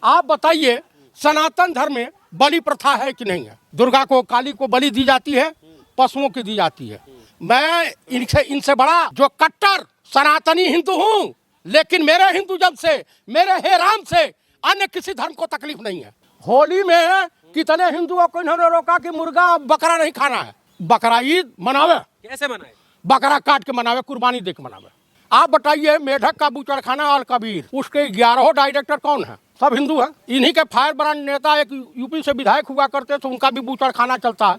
आप बताइए सनातन धर्म में बलि प्रथा है कि नहीं है? दुर्गा को, काली को बलि दी जाती है, पशुओं की दी जाती है। मैं इनसे बड़ा जो कट्टर सनातनी हिंदू हूँ, लेकिन मेरे हिंदुज़म से, मेरे हे राम से अन्य किसी धर्म को तकलीफ नहीं है। होली में कितने हिंदुओं को इन्होंने रोका कि मुर्गा बकरा नहीं खाना है। बकरा ईद मनावे, कैसे मनाए? बकरा काट के मनावे, कुर्बानी दे के मनावे। आप बताइए मेढक का बूचड़खाना और कबीर, उसके 11 डायरेक्टर कौन है? सब हिंदू है। इन्हीं के फायर ब्रांड नेता एक यूपी से विधायक हुआ करते, तो उनका भी बूचड़खाना चलता है।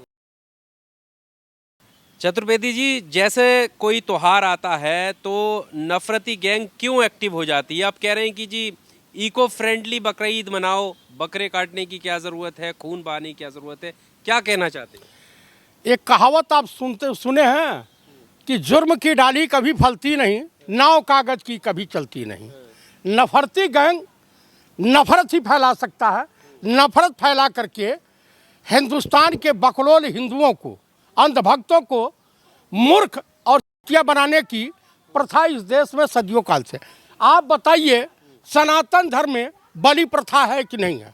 चतुर्वेदी जी, जैसे कोई त्योहार आता है तो नफरती गैंग क्यों एक्टिव हो जाती है? आप कह रहे हैं कि जी इको फ्रेंडली बकरा ईद मनाओ, बकरे काटने की क्या ज़रूरत है, खून बहाने की क्या ज़रूरत है, क्या कहना चाहते हैं? एक कहावत आप सुने हैं कि जुर्म की डाली कभी फलती नहीं, नाव कागज की कभी चलती नहीं। नफरती गैंग नफरत ही फैला सकता है। नफरत फैला करके हिंदुस्तान के बकलोल हिंदुओं को, अंधभक्तों को मूर्ख और क्या बनाने की प्रथा इस देश में सदियों काल से। आप बताइए सनातन धर्म में बलि प्रथा है कि नहीं है?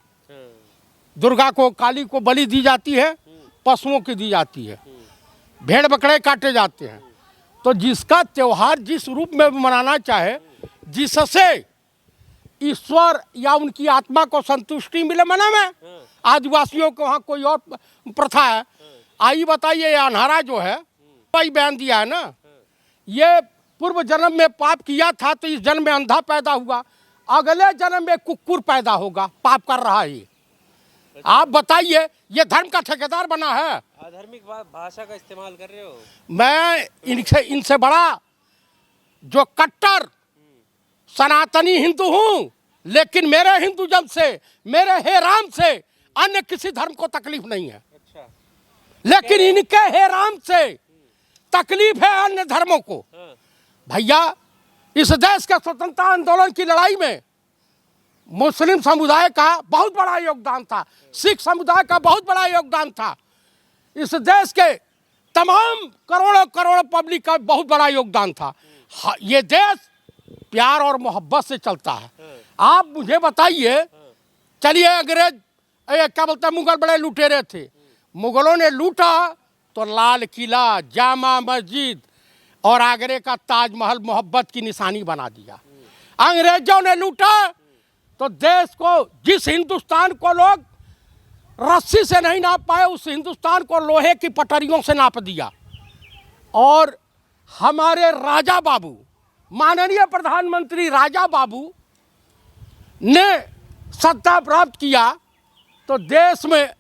दुर्गा को, काली को बलि दी जाती है, पशुओं की दी जाती है, भेड़ बकरे काटे जाते हैं। तो जिसका त्योहार जिस रूप में मनाना चाहे, जिससे ईश्वर या उनकी आत्मा को संतुष्टि मिले, मनावे। आदिवासियों को वहाँ कोई और प्रथा है। आइए बताइए, ये अन्हारा जो है वही बयान दिया है ना, ये पूर्व जन्म में पाप किया था तो इस जन्म में अंधा पैदा हुआ, अगले जन्म में कुकुर पैदा होगा, पाप कर रहा है। आप बताइए, ये धर्म का ठेकेदार बना है। अधार्मिक भाषा का इस्तेमाल कर रहे हो। मैं इनसे बड़ा जो कट्टर सनातनी हिंदू हूँ, लेकिन मेरे हिंदुज़म से, मेरे हे राम से अन्य किसी धर्म को तकलीफ नहीं है। अच्छा। लेकिन इनके हे राम से तकलीफ है अन्य धर्मों को। भैया, इस देश के स्वतंत्रता आंदोलन की लड़ाई में मुस्लिम समुदाय का बहुत बड़ा योगदान था, सिख समुदाय का बहुत बड़ा योगदान था, इस देश के तमाम करोड़ों करोड़ों पब्लिक का बहुत बड़ा योगदान था। ये देश प्यार और मोहब्बत से चलता है। आप मुझे बताइए, चलिए अंग्रेज क्या बोलते हैं, मुगल बड़े लुटेरे थे, मुगलों ने लूटा तो लाल किला, जामा मस्जिद और आगरे का ताजमहल मोहब्बत की निशानी बना दिया। अंग्रेजों ने लूटा तो देश को, जिस हिंदुस्तान को लोग रस्सी से नहीं नाप पाए, उस हिंदुस्तान को लोहे की पटरियों से नाप दिया। और हमारे राजा बाबू, माननीय प्रधानमंत्री राजा बाबू ने सत्ता प्राप्त किया तो देश में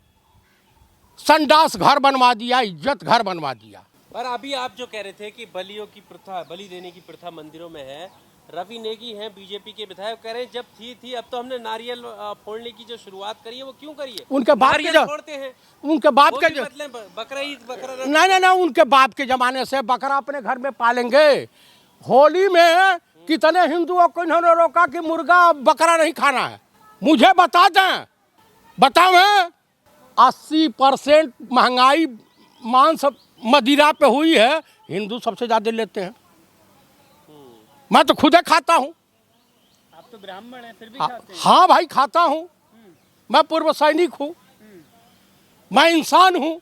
संडास घर बनवा दिया, इज्जत घर बनवा दिया। पर अभी आप जो कह रहे थे कि बलियों की प्रथा, बलि देने की प्रथा मंदिरों में है, रवि नेगी हैं बीजेपी के विधायक, कह रहे हैं जब थी अब तो हमने नारियल फोड़ने की जो शुरुआत करी है वो क्यों करी है? उनके बाप के फोड़ते हैं, उनके बाप के मतलब बकरा ईद, बकरा नहीं, उनके बाप के जमाने से बकरा अपने घर में पालेंगे। होली में कितने हिंदुओं को इन्होंने रोका कि मुर्गा बकरा नहीं खाना है? मुझे बता दें, बताओ, 80% महंगाई मांस मदिरा पे हुई है, हिंदू सबसे ज्यादा लेते हैं। मैं तो खुद खाता हूँ। आप तो ब्राह्मण हैं, फिर भी खाते हैं। हाँ भाई, खाता हूँ। मैं पूर्व सैनिक हूँ, मैं इंसान हूँ,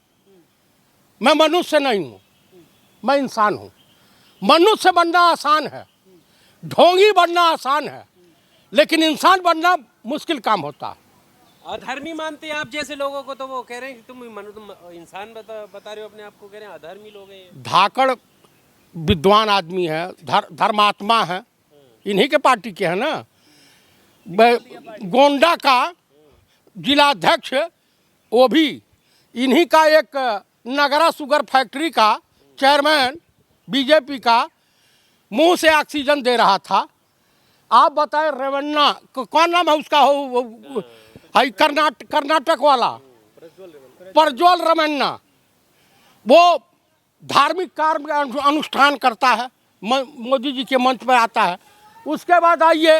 मैं मनुष्य नहीं हूँ, मैं इंसान हूँ। मनुष्य बनना आसान है, ढोंगी बनना आसान है, लेकिन इंसान बनना मुश्किल काम होता है। अधर्मी मानते हैं आप जैसे लोगों को, तो वो कह रहे हैं कि तुम इंसान बता रहे हो अपने आप को, कह रहे हैं अधर्मी लोग हैं। धाकड़ विद्वान आदमी है, धर्मात्मा है, इन्हीं के पार्टी के है ना। गोंडा का जिलाध्यक्ष, वो भी इन्हीं का, एक नगरा शुगर फैक्ट्री का चेयरमैन बीजेपी का, मुंह से ऑक्सीजन दे रहा था। आप बताएं, रेवन्ना कौन नाम है उसका, हो कर्नाटक वाला प्रज्वल रमन्ना, वो धार्मिक कार्य अनुष्ठान करता है, मोदी जी के मंच पर आता है। उसके बाद आइए,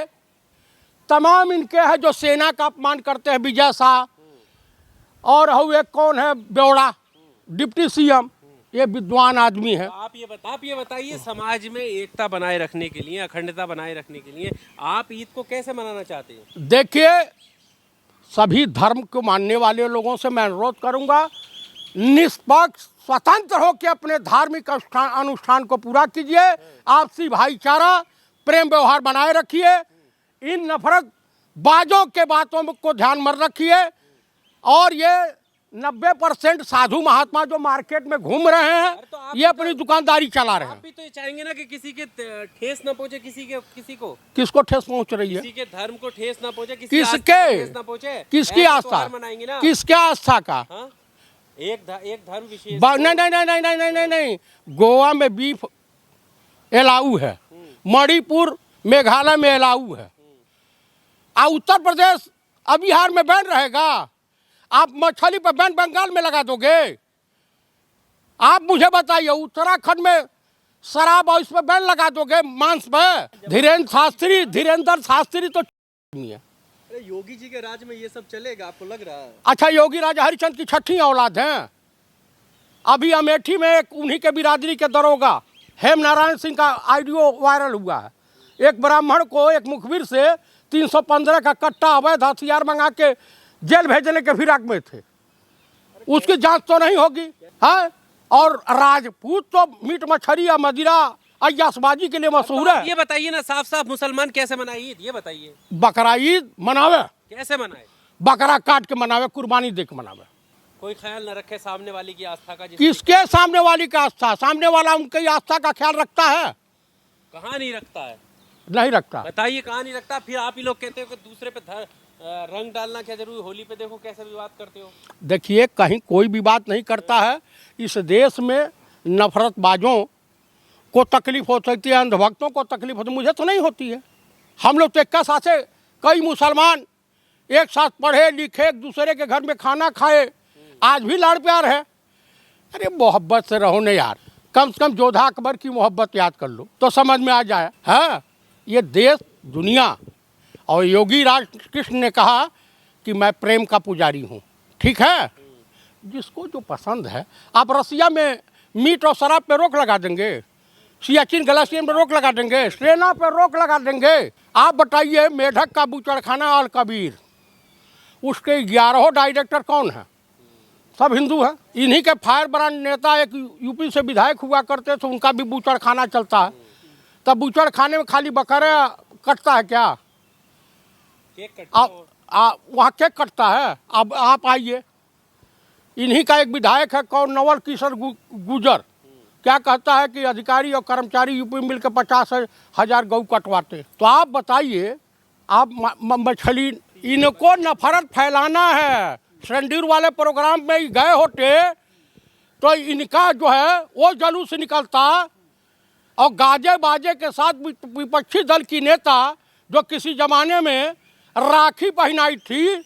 तमाम इनके हैं जो सेना का अपमान करते हैं, विजय शाह, और हुए कौन है, ब्योड़ा, डिप्टी सीएम, ये विद्वान आदमी है। आप ये बताइए, समाज में एकता बनाए रखने के लिए, अखंडता बनाए रखने के लिए आप ईद को कैसे मनाना चाहते हैं? देखिए, सभी धर्म को मानने वाले लोगों से मैं अनुरोध करूंगा, निष्पक्ष स्वतंत्र होकर अपने धार्मिक अनुष्ठान को पूरा कीजिए, आपसी भाईचारा प्रेम व्यवहार बनाए रखिए, इन नफरत बाजों के बातों को ध्यान में रखिए। और ये 90% साधु महात्मा जो मार्केट में घूम रहे हैं, ये अपनी दुकानदारी चला रहे हैं। आप भी तो ये चाहेंगे ना कि किसी के ठेस ना पहुंचे, किसी को किसको ठेस पहुंच रही है? किसी के धर्म को ठेस ना पहुंचे, किसी आस्था को किसके? ठेस ना पहुंचे। किसकी ऐसे आस्था? त्योहार मनाएंगे ना। किसके आस्था का? हाँ? एक धर्म विशेष नहीं नहीं नहीं नहीं नहीं नहीं नहीं नहीं, गोवा में बीफ एलाऊ है, मणिपुर मेघालय में एलाऊ है, उत्तर प्रदेश अब बिहार में बैन रहेगा। आप मछली पर बैन बंगाल में लगा दोगे? आप मुझे बताइए, उत्तराखंड में शराब और इस पर बैन लगा दोगे, मांस पे? धीरेन्द्र शास्त्री तो नहीं है। योगी जी के राज में ये सब चलेगा, आपको लग रहा है? अच्छा, योगी राजा हरिचंद की छठी औलाद हैं। अभी अमेठी में एक उन्हीं के बिरादरी के दरोगा हेम नारायण सिंह का ऑडियो वायरल हुआ है। एक ब्राह्मण को एक मुखबिर से 315 का कट्टा अवैध हथियार मंगा के जेल भेजने के फिराक में थे। उसकी जांच तो नहीं होगी? हाँ, और राजपूत तो मीट मछली या मदिरा अय्यासबाजी के लिए मशहूर है। ये बताइए ना, साफ साफ मुसलमान कैसे मनाए ईद, ये बताइए। बकरा ईद मनावे, कैसे मनाए? बकरा काट के मनावे, कुर्बानी दे के मनावे। कोई ख्याल न रखे सामने वाली की आस्था का। किसके सामने वाली का आस्था? सामने वाला उनकी आस्था का ख्याल रखता है? कहाँ नहीं रखता है? नहीं रखता। बताइए कहाँ नहीं रखता। फिर आप ही लोग कहते हो कि दूसरे पे रंग डालना क्या जरूरी? होली पे देखो कैसे विवाद करते हो। देखिए, कहीं कोई विवाद नहीं करता है। इस देश में नफरतबाजों को तकलीफ हो सकती है, अंधभक्तों को तकलीफ होती है, मुझे तो नहीं होती है। हम लोग तो एक साथ से कई मुसलमान एक साथ पढ़े लिखे, एक दूसरे के घर में खाना खाए, आज भी लाड़ प्यार है। अरे मोहब्बत से रहो न यार, कम से कम जोधा अकबर की मोहब्बत याद कर लो तो समझ में आ जाए। हाँ, ये देश दुनिया। और योगी राज कृष्ण ने कहा कि मैं प्रेम का पुजारी हूँ, ठीक है? जिसको जो पसंद है। आप रसिया में मीट और शराब पे रोक लगा देंगे, सियाचिन ग्लेशियर में रोक लगा देंगे, सेना पे रोक लगा देंगे। आप बताइए, मेढक का बूचड़खाना अल कबीर, उसके 11 डायरेक्टर कौन है? सब हिंदू हैं। इन्हीं के फायर ब्रांड नेता एक यूपी से विधायक हुआ करते थे, उनका भी बूचड़खाना चलता है। तब बूचड़खाने में खाली बकरा कटता है क्या? वहाँ केक कटता है। अब आप आइए, इन्हीं का एक विधायक है, कौन, नवल किशोर गुजर, क्या कहता है कि अधिकारी और कर्मचारी यूपी में मिलकर 50,000 गऊ कटवाते। तो आप बताइए, आप मछली, इनको नफरत फैलाना है। संडीर वाले प्रोग्राम में गए होते तो इनका जो है वो जुलूस निकलता, और गाजे बाजे के साथ विपक्षी दल की नेता जो किसी जमाने में राखी पहनाई थी,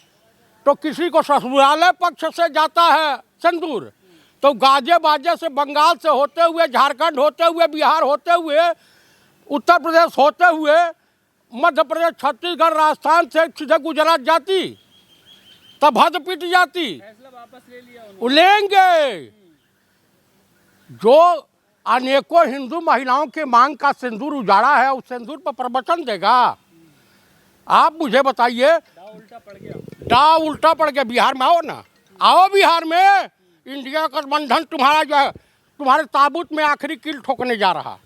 तो किसी को ससुरालय पक्ष से जाता है सिंदूर, तो गाजे बाजे से बंगाल से होते हुए, झारखंड होते हुए, बिहार होते हुए, उत्तर प्रदेश होते हुए, मध्य प्रदेश, छत्तीसगढ़, राजस्थान से सीधे गुजरात जाती, तब हद पिट जाती। फैसला वापस ले लिया लेंगे। जो अनेकों हिंदू महिलाओं के मांग का सिंदूर उजाड़ा है, उस सिंदूर पर प्रवचन देगा? आप मुझे बताइए। दाव उल्टा पड़ गया। बिहार में आओ ना, आओ बिहार में। इंडिया का गठबंधन तुम्हारा जो है, तुम्हारे ताबूत में आखिरी कील ठोकने जा रहा।